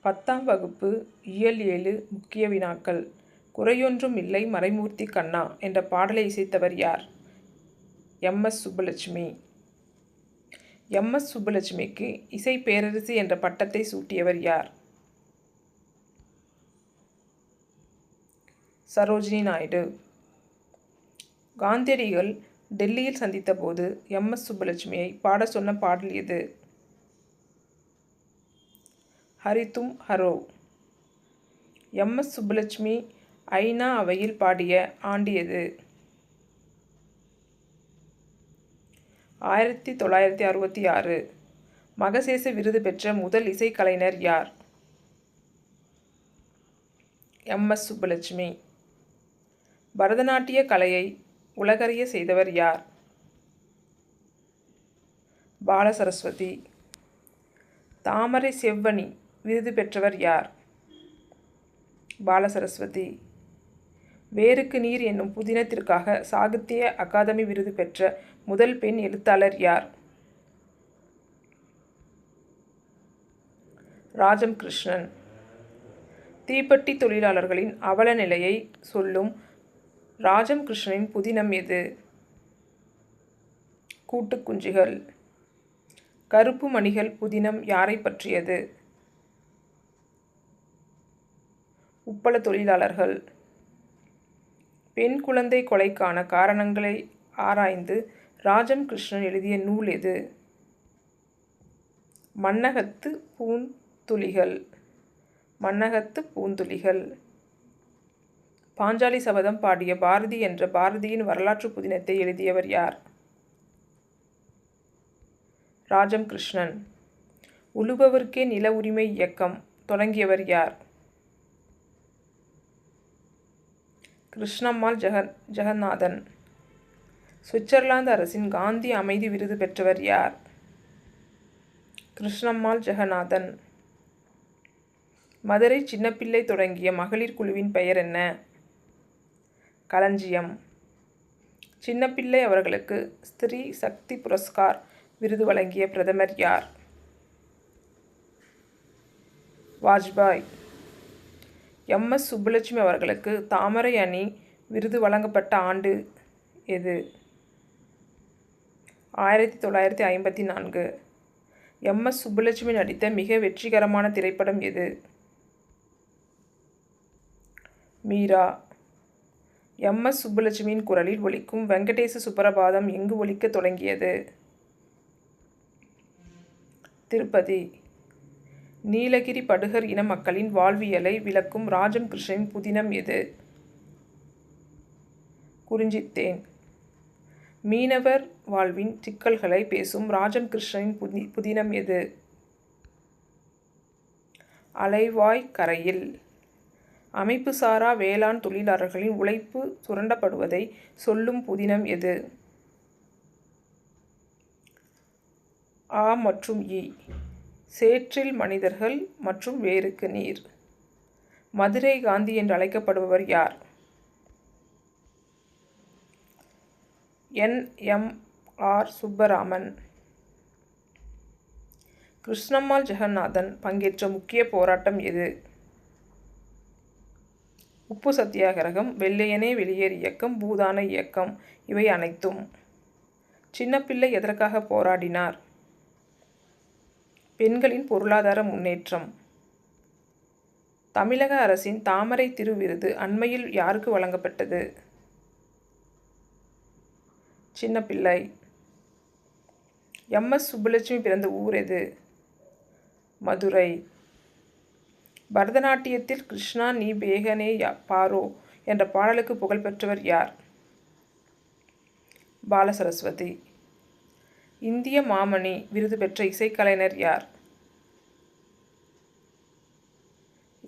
10ஆம் வகுப்பு இயல் 7 முக்கிய வினாக்கள். குறையொன்றும் இல்லை மறைமூர்த்தி கண்ணா என்ற பாடலை இசைத்தவர் யார்? எம்.எஸ். சுப்புலட்சுமி. எம்.எஸ். சுப்புலட்சுமிக்கு இசை பேரரசி என்ற பட்டத்தை சூட்டியவர் யார்? சரோஜினி நாயுடு. காந்தியடிகள் டெல்லியில் சந்தித்த போது எம்.எஸ். சுப்புலட்சுமியை பாட சொன்ன பாடல் எது? ஹரி தும் ஹரோ. எம்.எஸ். சுப்புலட்சுமி ஐநா அவையில் பாடிய ஆண்டு எது? 1966. மகசேச விருது பெற்ற முதல் இசைக்கலைஞர் யார்? எம்.எஸ். சுப்புலட்சுமி. பரதநாட்டிய கலையை உலகறிய செய்தவர் யார்? பாலசரஸ்வதி. தாமரை செவ்வனி விருது பெற்றவர் யார்? பாலசரஸ்வதி. வேருக்கு நீர் என்னும் புதினத்திற்காக சாகித்ய அகாதமி விருது பெற்ற முதல் பெண் எழுத்தாளர் யார்? ராஜம் கிருஷ்ணன். தீப்பெட்டி தொழிலாளர்களின் அவல நிலையை சொல்லும் ராஜம் கிருஷ்ணனின் புதினம் எது? கூட்டுக்குஞ்சுகள். கருப்பு மணிகள் புதினம் யாரை பற்றியது? உப்பள தொழிலாளர்கள். பெண் குழந்தை கொலைக்கான காரணங்களை ஆராய்ந்து ராஜம் கிருஷ்ணன் எழுதிய நூல் எது? மண்ணகத்து பூந்துளிகள். மண்ணகத்து பூந்துளிகள். பாஞ்சாலி சபதம் பாடிய பாரதி என்ற பாரதியின் வரலாற்று புதினத்தை எழுதியவர் யார்? ராஜம் கிருஷ்ணன். உழுபவர்க்கே நில உரிமை இயக்கம் தொடங்கியவர் யார்? கிருஷ்ணம்மாள் ஜெகநாதன். சுவிட்சர்லாந்து அரசின் காந்தி அமைதி விருது பெற்றவர் யார்? கிருஷ்ணம்மாள் ஜெகநாதன். மதுரை சின்னப்பிள்ளை தொடங்கிய மகளிர் குழுவின் பெயர் என்ன? களஞ்சியம். சின்னப்பிள்ளை அவர்களுக்கு ஸ்திரீ சக்தி புரஸ்கார் விருது வழங்கிய பிரதமர் யார்? வாஜ்பாய். எம்.எஸ். சுப்புலட்சுமி அவர்களுக்கு தாமரை அணி விருது வழங்கப்பட்ட ஆண்டு எது? 1954. எம்.எஸ். சுப்புலட்சுமி நடித்த மிக வெற்றிகரமான திரைப்படம் எது? மீரா. எம்.எஸ். சுப்புலட்சுமியின் குரலில் ஒலிக்கும் வெங்கடேச சுப்ரபாதம் எங்கு ஒலிக்க தொடங்கியது? திருப்பதி. நீலகிரி படுகர் இன மக்களின் வாழ்வியலை விளக்கும் ராஜம் கிருஷ்ணனின் புதினம் எது? குறிஞ்சித்தேன். மீனவர் வாழ்வின் சிக்கல்களை பேசும் ராஜம் கிருஷ்ணனின் புதினம் எது? அலைவாய் கரையில். அமைப்புசாரா வேளாண் தொழிலாளர்களின் உழைப்பு சுரண்டப்படுவதை சொல்லும் புதினம் எது? ஆ மற்றும் இ. சேற்றில் மனிதர்கள் மற்றும் வேருக்கு நீர். மதுரை காந்தி என்று அழைக்கப்படுபவர் யார்? என்.எம்.ஆர். சுப்பராமன். கிருஷ்ணம்மாள் ஜெகநாதன் பங்கேற்ற முக்கிய போராட்டம் எது? உப்பு சத்தியாகிரகம், வெள்ளையனே வெளியேறு இயக்கம், பூதான இயக்கம். இவை அனைத்தும். சின்னப்பிள்ளை எதற்காக போராடினார்? பெண்களின் பொருளாதார முன்னேற்றம். தமிழக அரசின் தாமரை திரு விருது அண்மையில் யாருக்கு வழங்கப்பட்டது? சின்னப்பிள்ளை. எம்.எஸ். சுப்புலட்சுமி பிறந்த ஊர் எது? மதுரை. பரதநாட்டியத்தில் கிருஷ்ணா நீ பேகனே பாரோ என்ற பாடலுக்கு புகழ்பெற்றவர் யார்? பாலசரஸ்வதி. இந்திய மாமணி விருது பெற்ற இசைக்கலைஞர் யார்?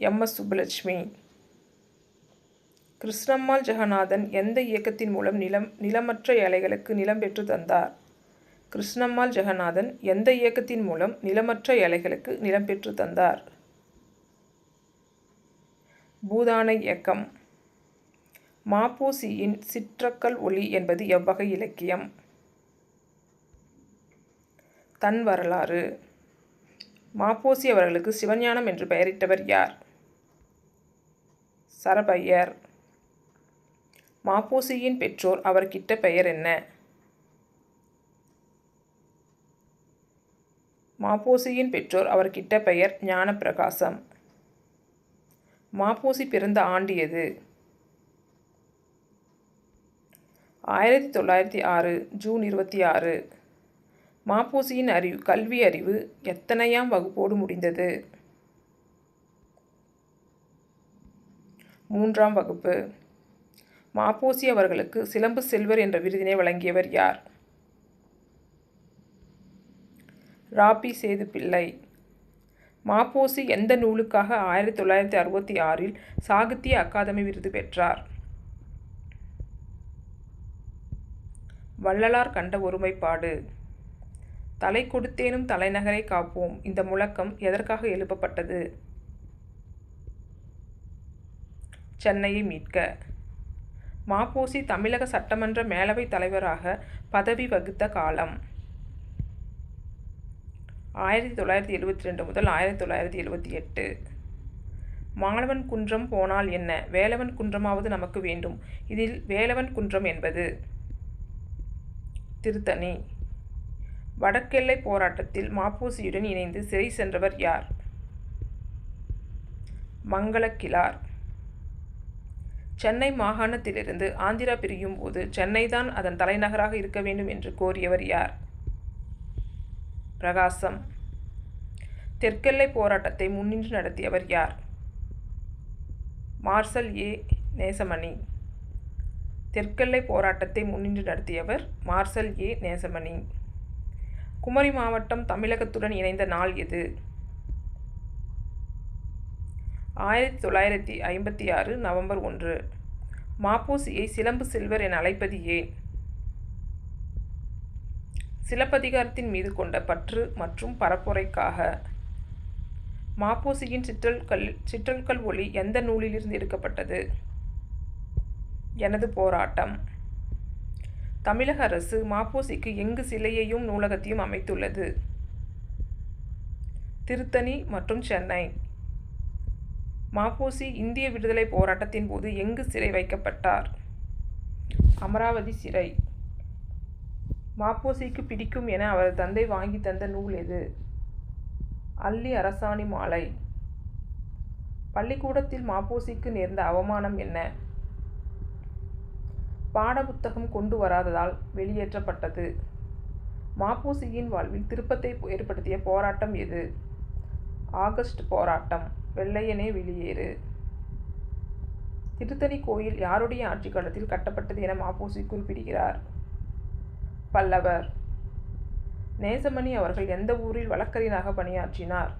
எம்.எஸ். சுப்புலட்சுமி. கிருஷ்ணம்மாள் ஜெகநாதன் எந்த இயக்கத்தின் மூலம் நிலமற்ற ஏழைகளுக்கு நிலம் பெற்று தந்தார்? கிருஷ்ணம்மாள் ஜெகநாதன் எந்த இயக்கத்தின் மூலம் நிலமற்ற ஏழைகளுக்கு நிலம் பெற்று தந்தார்? பூதான இயக்கம். ம.பொ.சி.யின் சிற்றக்கல் ஒலி என்பது எவ்வகை இலக்கியம்? தன் வரலாறு. மாப்போசி அவர்களுக்கு சிவஞானம் என்று பெயரிட்டவர் யார்? சரபையர். மாப்போசியின் பெற்றோர் அவர்கிட்ட பெயர் என்ன? மாப்போசியின் பெற்றோர் அவர்கிட்ட பெயர் ஞானப்பிரகாசம். மாப்போசி பிறந்த ஆண்டு எது? 1906 ஜூன் 26. மாப்போசியின் கல்வி அறிவு எத்தனையாம் வகுப்போடு முடிந்தது? 3ஆம் வகுப்பு. மாப்போசி அவர்களுக்கு சிலம்பு செல்வர் என்ற விருதினை வழங்கியவர் யார்? ராபி சேதுப்பிள்ளை. மாப்போசி எந்த நூலுக்காக 1966 சாகித்ய அகாதமி விருது பெற்றார்? வள்ளலார் கண்ட ஒருமைப்பாடு. தலை கொடுத்தேனும் தலைநகரை காப்போம் இந்த முழக்கம் எதற்காக எழுப்பப்பட்டது? சென்னையை மீட்க. மாப்போசி தமிழக சட்டமன்ற மேலவைத் தலைவராக பதவி வகித்த காலம் 1972 முதல் 1978. மாலவன் குன்றம் போனால் என்ன, வேலவன் குன்றமாவது நமக்கு வேண்டும். இதில் வேலவன் குன்றம் என்பது திருத்தணி. வடக்கெல்லை போராட்டத்தில் மாப்போசியுடன் இணைந்து சிறை சென்றவர் யார்? மங்களக்கிழார். சென்னை மாகாணத்திலிருந்து ஆந்திரா பிரியும் போது சென்னைதான் அதன் தலைநகராக இருக்க வேண்டும் என்று கோரியவர் யார்? பிரகாசம். தெற்கெல்லை போராட்டத்தை முன்னின்று நடத்தியவர் யார்? மார்சல் ஏ. நேசமணி. தெற்கெல்லை போராட்டத்தை முன்னின்று நடத்தியவர் மார்சல் ஏ. நேசமணி. குமரி மாவட்டம் தமிழகத்துடன் இணைந்த நாள் எது? 1956 நவம்பர் 1. மாப்போசியை சிலம்பு செல்வர் என அழைப்பது ஏன்? சிலப்பதிகாரத்தின் மீது கொண்ட பற்று மற்றும் பரப்புரைக்காக. மாப்போசியின் சிற்றல்கள் ஒளி எந்த நூலிலிருந்து எடுக்கப்பட்டது? எனது போராட்டம். தமிழக அரசு மாப்போசிக்கு எங்கு சிலையையும் நூலகத்தையும் அமைத்துள்ளது? திருத்தணி மற்றும் சென்னை. மாப்போசி இந்திய விடுதலை போராட்டத்தின் போது எங்கு சிறை வைக்கப்பட்டார்? அமராவதி சிறை. மாப்போசிக்கு பிடிக்கும் என அவரது தந்தை வாங்கி தந்த நூல் எது? அல்லி அரசாணி மாலை. பள்ளிக்கூடத்தில் மாப்போசிக்கு நேர்ந்த அவமானம் என்ன? பாடப்புத்தகம் கொண்டு வராததால் வெளியேற்றப்பட்டது. மாப்போசியின் வாழ்வில் திருப்பத்தை ஏற்படுத்திய போராட்டம் எது? ஆகஸ்ட் போராட்டம். வெள்ளையனே வெளியேறு. திருத்தணி கோயில் யாருடைய ஆட்சி காலத்தில் கட்டப்பட்டது என மாப்போசி குறிப்பிடுகிறார்? பல்லவர். நேசமணி அவர்கள் எந்த ஊரில் வழக்கறிஞராக பணியாற்றினார்?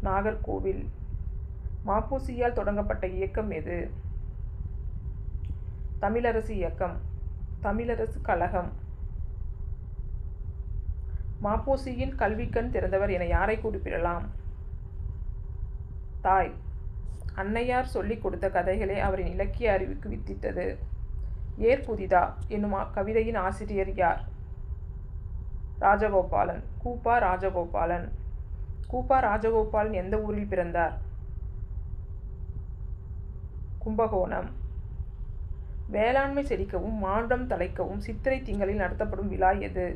நாகர்கோவில். மாப்போசியால் தொடங்கப்பட்ட இயக்கம் எது? தமிழரசு இயக்கம். தமிழரசு கழகம். மாப்போசியின் கல்விக்கண் திறந்தவர் என யாரை குறிப்பிடலாம்? தாய். அன்னையார் சொல்லிக் கொடுத்த கதைகளே அவரின் இலக்கிய அறிவுக்கு வித்திட்டது. ஏற்புதிதா என்னும் கவிதையின் ஆசிரியர் யார்? ராஜகோபாலன். கூப்பா ராஜகோபாலன். கூப்பா ராஜகோபாலன் எந்த ஊரில் பிறந்தார்? கும்பகோணம். வேளாண்மை செழிக்கவும் மானுடம் தழைக்கவும் சித்திரை திங்களில் நடத்தப்படும் விழா எது?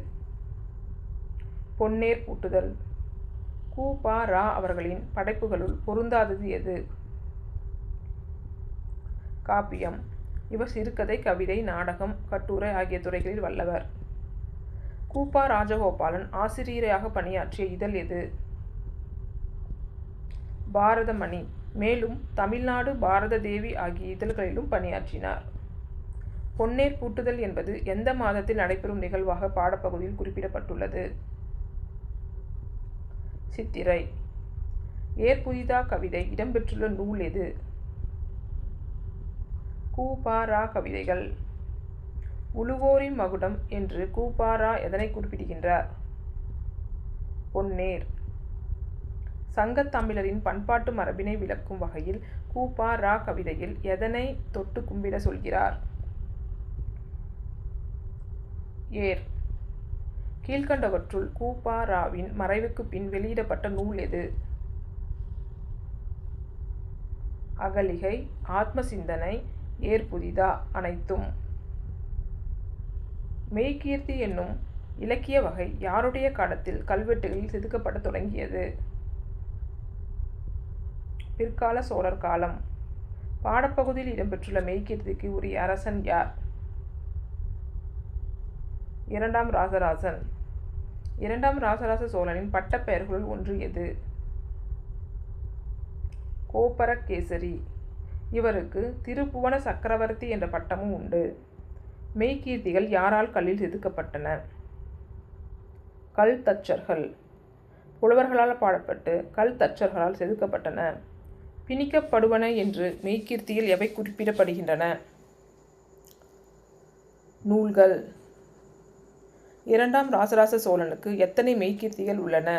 பொன்னேர் பூட்டுதல். கூப்பா ரா அவர்களின் படைப்புகளுள் பொருந்தாதது எது? காப்பியம். இவர் சிறுகதை, கவிதை, நாடகம், கட்டுரை ஆகிய துறைகளில் வல்லவர். கூப்பா ராஜகோபாலன் ஆசிரியராக பணியாற்றிய இதழ் எது? பாரதமணி. மேலும் தமிழ்நாடு, பாரத தேவி ஆகிய இதழ்களிலும் பணியாற்றினார். பொன்னேர் பூட்டுதல் என்பது எந்த மாதத்தில் நடைபெறும் நிகழ்வாக பாடப்பகுதியில் குறிப்பிடப்பட்டுள்ளது? சித்திரை. ஏற்புதிதா கவிதை இடம்பெற்றுள்ள நூல் எது? கூப்பா ரா கவிதைகள். உழுவோரின் மகுடம் என்று கூப்பா ரா எதனை குறிப்பிடுகின்றார்? பொன்னேர். சங்கத்தமிழரின் பண்பாட்டு மரபினை விளக்கும் வகையில் கூப்பா ரா கவிதையில் எதனை தொட்டு கும்பிட சொல்கிறார்? ஏர். கீழ்கண்டவற்றுள் கு.ப.ராவின் மறைவுக்கு பின் வெளியிடப்பட்ட நூல் எது? அகலிகை, ஆத்ம சிந்தனை, ஏற்புதிதா அனைத்தும். மெய்கீர்த்தி என்னும் இலக்கிய வகை யாருடைய காலத்தில் கல்வெட்டுகளில் செதுக்கப்பட தொடங்கியது? பிற்கால சோழர் காலம். பாடப்பகுதியில் இடம்பெற்றுள்ள மெய்கீர்த்திக்கு உரிய அரசன் யார்? இரண்டாம் ராசராசன். இரண்டாம் ராசராச சோழனின் பட்டப்பெயர்களுள் ஒன்று எது? கோப்பரகேசரி. இவருக்கு திருப்புவன சக்கரவர்த்தி என்ற பட்டமும் உண்டு. மெய்கீர்த்திகள் யாரால் கல்லில் செதுக்கப்பட்டன? கல் தச்சர்கள். புலவர்களால் பாடப்பட்டு கல் தச்சர்களால் செதுக்கப்பட்டன. பிணிக்கப்படுவன என்று மெய்கீர்த்தியில் எவை குறிப்பிடப்படுகின்றன? நூல்கள். இரண்டாம் ராசராச சோழனுக்கு எத்தனை மெய்கீர்த்திகள் உள்ளன?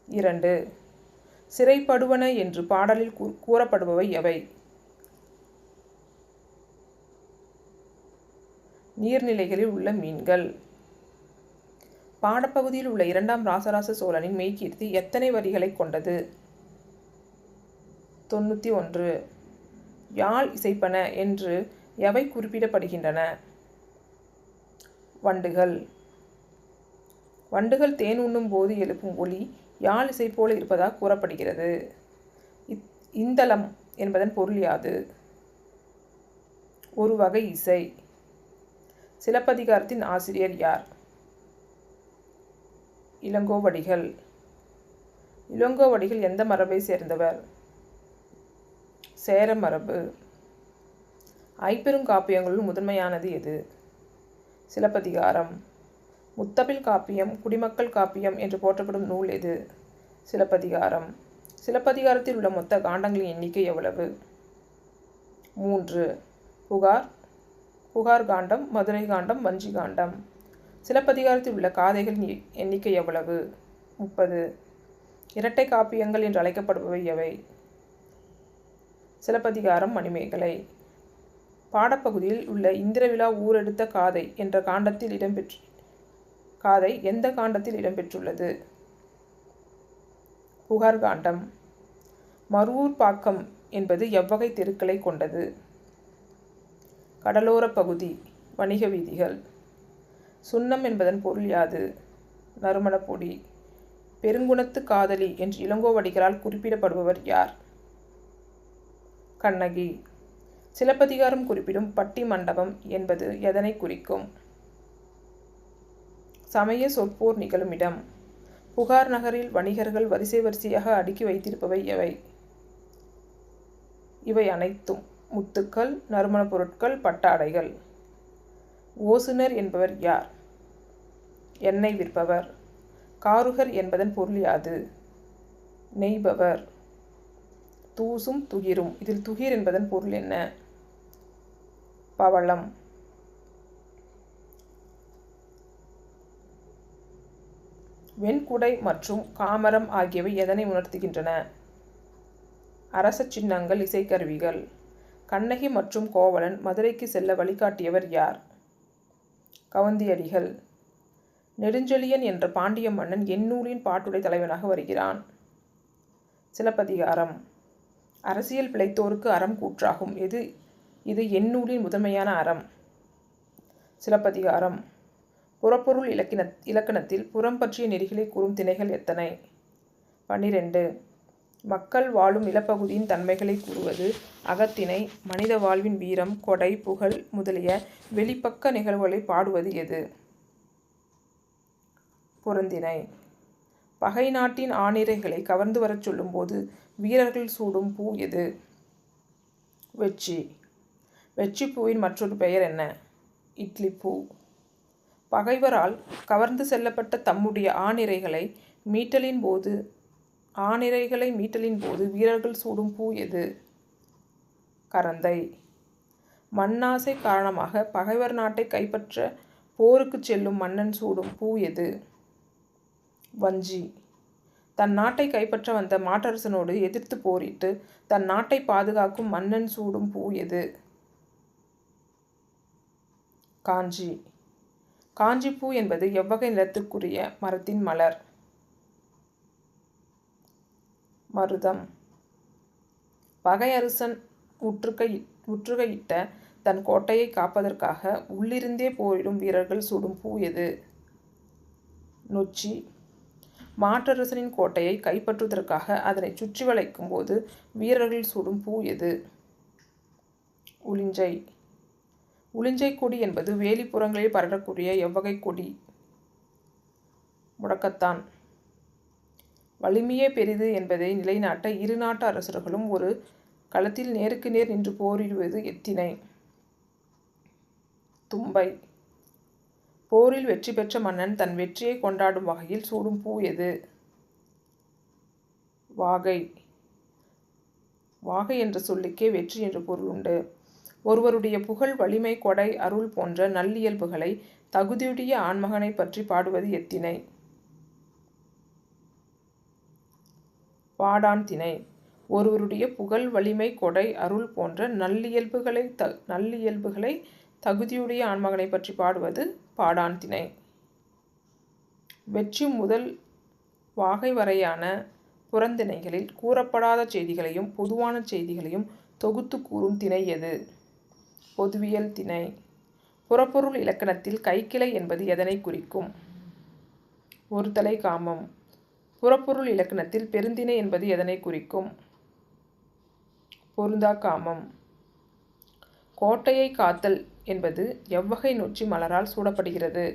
2. சிறைப்படுவன என்று பாடலில் கூறப்படுபவை எவை? நீர்நிலைகளில் உள்ள மீன்கள். பாடப்பகுதியில் உள்ள இரண்டாம் ராசராச சோழனின் மெய்கீர்த்தி எத்தனை வரிகளை கொண்டது? 91. யாழ் இசைப்பன என்று எவை குறிப்பிடப்படுகின்றன? வண்டுகள். வண்டுகள் தேன் உண்ணும் போது எழுப்பும் ஒலி யாழ் இசை போல இருப்பதாக கூறப்படுகிறது. இந்தளம் என்பதன் பொருள் யாது? ஒரு வகை இசை. சிலப்பதிகாரத்தின் ஆசிரியர் யார்? இளங்கோவடிகள். இளங்கோவடிகள் எந்த மரபை சேர்ந்தவர்? சேர மரபு. ஐம்பெருங்காப்பியங்களுள் முதன்மையானது எது? சிலப்பதிகாரம். முத்தமிழ் காப்பியம், குடிமக்கள் காப்பியம் என்று போற்றப்படும் நூல் எது? சிலப்பதிகாரம். சிலப்பதிகாரத்தில் உள்ள மொத்த காண்டங்களின் எண்ணிக்கை எவ்வளவு? 3. புகார், புகார் காண்டம், மதுரை காண்டம், வஞ்சி காண்டம். சிலப்பதிகாரத்தில் உள்ள காதைகளின் எண்ணிக்கை எவ்வளவு? 30. இரட்டை காப்பியங்கள் என்று அழைக்கப்படுபவை எவை? சிலப்பதிகாரம், மணிமேகலை. பாடப்பகுதியில் உள்ள இந்திரவிழா ஊரெடுத்த காதை என்ற காண்டத்தில் காதை எந்த காண்டத்தில் இடம்பெற்றுள்ளது? புகார் காண்டம். மருவூர் பாக்கம் என்பது எவ்வகை தெருக்களை கொண்டது? கடலோர பகுதி, வணிக வீதிகள். சுண்ணம் என்பதன் பொருள் யாது? நறுமணப்பொடி. பெருங்குணத்து காதலி என்று இளங்கோவடிகளால் குறிப்பிடப்படுபவர் யார்? கண்ணகி. சிலப்பதிகாரம் குறிப்பிடும் பட்டி மண்டபம் என்பது எதனை குறிக்கும்? சமய சொற்போர் நிகழும் இடம். புகார் நகரில் வணிகர்கள் வரிசை வரிசையாக அடுக்கி வைத்திருப்பவை எவை? இவை அனைத்தும் முத்துக்கள், நறுமணப் பொருட்கள், பட்டாடைகள். ஓசுனர் என்பவர் யார்? எண்ணெய் விற்பவர். காருகர் என்பதன் பொருள் யாது? நெய்பவர். தூசும் துகிரும். இதில் துகிர் என்பதன் பொருள் என்ன? பவளம். வெண்குடை மற்றும் காமரம் ஆகியவை எதனை உணர்த்துகின்றன? அரச சின்னங்கள், இசைக்கருவிகள். கண்ணகி மற்றும் கோவலன் மதுரைக்கு செல்ல வழிகாட்டியவர் யார்? கவுந்தியடிகள். நெடுஞ்செழியன் என்ற பாண்டிய மன்னன் எந்நூலின் பாட்டுடை தலைவனாக வருகிறான்? சிலப்பதிகாரம். அரசியல் பிழைத்தோருக்கு அறம் கூற்றாகும். இது எந்நூலின் முதன்மையான அறம்? சிலப்பதிகாரம். புறப்பொருள் இலக்கணத்தில் புறம் பற்றிய நெறிகளை கூறும் திணைகள் எத்தனை? 12. மக்கள் வாழும் நிலப்பகுதியின் தன்மைகளை கூறுவது அகத்திணை. மனித வாழ்வின் வீரம், கொடை, புகழ் முதலிய வெளிப்பக்க நிகழ்வுகளை பாடுவது எது? புறந்திணை. பகை நாட்டின் ஆணிரைகளை கவர்ந்து வரச் சொல்லும்போது வீரர்கள் சூடும் பூ எது? வெற்றி. வெற்றிப்பூவின் மற்றொரு பெயர் என்ன? இட்லிப்பூ. பகைவரால் கவர்ந்து செல்லப்பட்ட தம்முடைய ஆணிரைகளை மீட்டலின் போது வீரர்கள் சூடும் பூ எது? கரந்தை. மண்ணாசை காரணமாக பகைவர் நாட்டை கைப்பற்ற போருக்கு செல்லும் மன்னன் சூடும் பூ எது? வஞ்சி. தன் நாட்டை கைப்பற்ற வந்த மாற்றரசனோடு எதிர்த்து போரிட்டு தன் நாட்டை பாதுகாக்கும் மன்னன் சூடும் பூ எது? காஞ்சி. காஞ்சிப்பூ என்பது எவ்வகை நிலத்திற்குரிய மரத்தின் மலர்? மருதம். பகையரசன் முற்றுகையிட்ட தன் கோட்டையை காப்பதற்காக உள்ளிருந்தே போரிடும் வீரர்கள் சூடும் பூ எது? நொச்சி. மாற்றரசனின் கோட்டையை கைப்பற்றுவதற்காக அதனை சுற்றி வளைக்கும் போது வீரர்கள் சூடும் பூ எது? உளிஞ்சை. உளிஞ்சை கொடி என்பது வேலிப்புறங்களில் பரடக்கூடிய எவ்வகை கொடி? முடக்கத்தான். வலிமையே பெரிது என்பதை நிலைநாட்ட இரு நாட்டு அரசர்களும் ஒரு களத்தில் நேருக்கு நேர் நின்று போரிடுவது எத்தினை? தும்பை. போரில் வெற்றி பெற்ற மன்னன் தன் வெற்றியை கொண்டாடும் வகையில் சூடும் பூ எது? வாகை. வாகை என்ற சொல்லுக்கே வெற்றி என்ற பொருள் உண்டு. ஒருவருடைய புகழ், வலிமை, கொடை, அருள் போன்ற நல்லியல்புகளை தகுதியுடைய ஆண்மகனை பற்றி பாடுவது எத்தினை? பாடான் திணை. ஒருவருடைய புகழ், வலிமை, கொடை, அருள் போன்ற நல்லியல்புகளை தகுதியுடைய ஆண்மகனை பற்றி பாடுவது பாடான் திணை. வெற்றி முதல் வாகை வரையான புறந்திணைகளில் கூறப்படாத செய்திகளையும் பொதுவான செய்திகளையும் தொகுத்து கூறும் திணை எது? பொதுவியல் திணை. புறப்பொருள் இலக்கணத்தில் கைக்கிளை என்பது எதனை குறிக்கும்? ஒருதலை காமம். புறப்பொருள் இலக்கணத்தில் பெருந்திணை என்பது எதனை குறிக்கும்? பொருந்தா காமம். கோட்டையை காத்தல் என்பது எவ்வகை நொச்சி மலரால் சூடப்படுகிறது?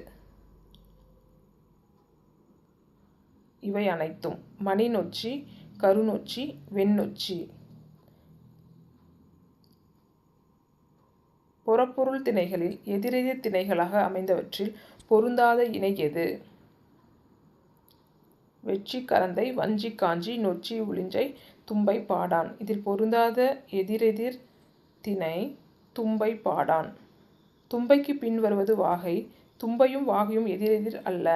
இவை அனைத்தும். மணி நொச்சி, கருநொச்சி, வெண்ணொச்சி. புறப்பொருள் திணைகளில் எதிரெதிர் திணைகளாக அமைந்தவற்றில் பொருந்தாத இணை எது? வெற்றி, கரந்தை, வஞ்சி, காஞ்சி, நொச்சி, உளிஞ்சை, தும்பை, பாடான். இதில் பொருந்தாத எதிரெதிர் திணை தும்பை, பாடான். தும்பைக்கு பின் வருவது வாகை. தும்பையும் வாகையும் எதிரெதிர் அல்ல.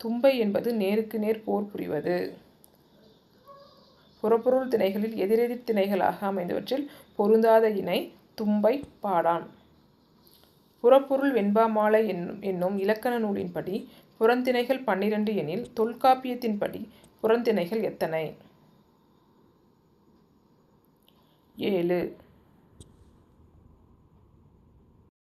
தும்பை என்பது நேருக்கு நேர் போர் புரிவது. புறப்பொருள் திணைகளில் எதிரெதிர் திணைகளாக அமைந்தவற்றில் பொருந்தாத இணை தும்பை, பாடான். புறப்பொருள் வெண்பா மாலை என்னும் இலக்கண நூலின்படி புறந்திணைகள் 12 எனில் தொல்காப்பியத்தின்படி புறந்திணைகள் எத்தனை? 7.